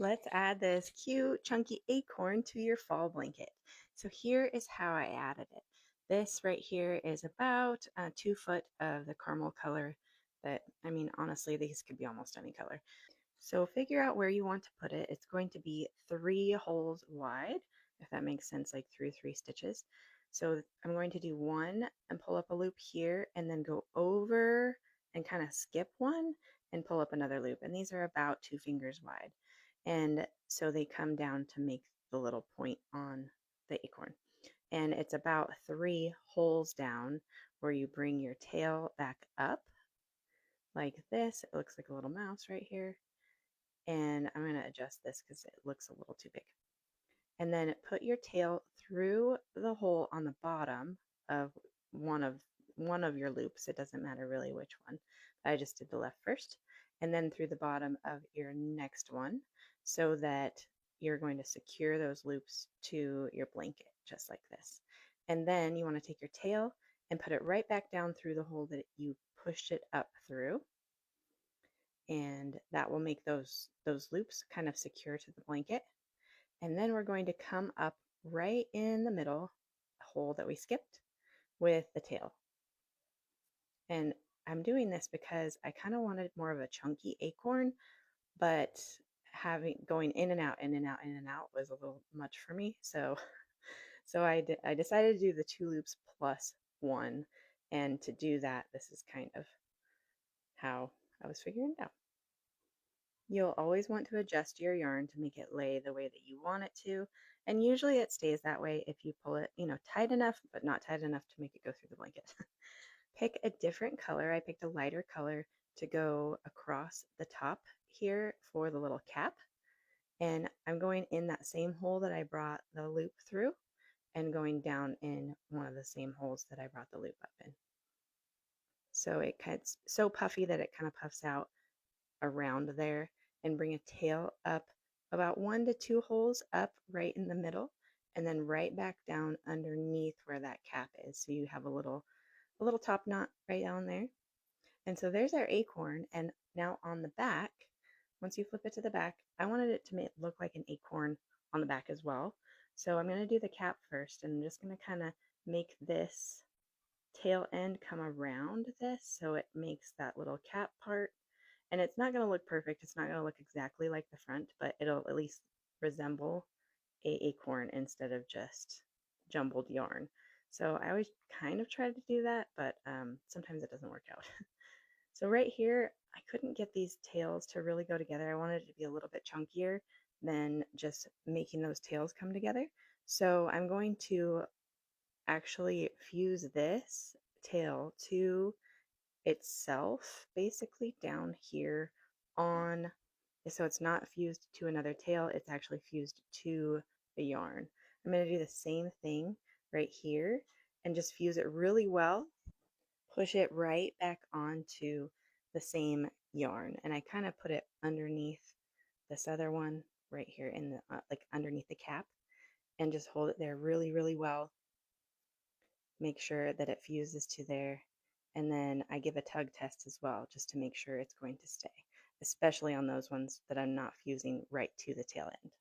Let's add this cute chunky acorn to your fall blanket. So here is how I added it. This right here is about 2 foot of the caramel color that, I mean, honestly, these could be almost any color. So figure out where you want to put it. It's going to be 3 holes wide, if that makes sense, like through 3 stitches. So I'm going to do one and pull up a loop here and then go over and kind of skip one and pull up another loop. And these are about 2 fingers wide. And so they come down to make the little point on the acorn. And it's about 3 holes down where you bring your tail back up like this. It looks like a little mouse right here, and I'm going to adjust this because it looks a little too big. And then put your tail through the hole on the bottom of one of one of your loops. It doesn't matter really which one. I just did the left first, and then through the bottom of your next one so that you're going to secure those loops to your blanket just like this. And then you want to take your tail and put it right back down through the hole that you pushed it up through, and that will make those loops kind of secure to the blanket. And then we're going to come up right in the middle hole that we skipped with the tail. And I'm doing this because I kind of wanted more of a chunky acorn, but having going in and out, in and out, in and out was a little much for me. So I decided to do the 2 loops plus one. And to do that, this is kind of how I was figuring it out. You'll always want to adjust your yarn to make it lay the way that you want it to, and usually it stays that way if you pull it, tight enough, but not tight enough to make it go through the blanket. Pick a different color. I picked a lighter color to go across the top here for the little cap, and I'm going in that same hole that I brought the loop through and going down in one of the same holes that I brought the loop up in. So it gets so puffy that it kind of puffs out around there, and bring a tail up about 1 to 2 holes up right in the middle, and then right back down underneath where that cap is. So you have a little top knot right down there. And so there's our acorn. And now on the back, once you flip it to the back, I wanted it to look like an acorn on the back as well. So I'm going to do the cap first, and I'm just going to kind of make this tail end come around this so it makes that little cap part. And it's not going to look perfect. It's not going to look exactly like the front, but it'll at least resemble a acorn instead of just jumbled yarn. So I always kind of try to do that, but sometimes it doesn't work out. So right here, I couldn't get these tails to really go together. I wanted it to be a little bit chunkier than just making those tails come together. So I'm going to actually fuse this tail to itself basically down here on, so it's not fused to another tail, it's actually fused to the yarn. I'm going to do the same thing right here and just fuse it really well, push it right back onto the same yarn, and I kind of put it underneath this other one right here in the like underneath the cap, and just hold it there really well. Make sure that it fuses to there, and then I give a tug test as well just to make sure it's going to stay, especially on those ones that I'm not fusing right to the tail end.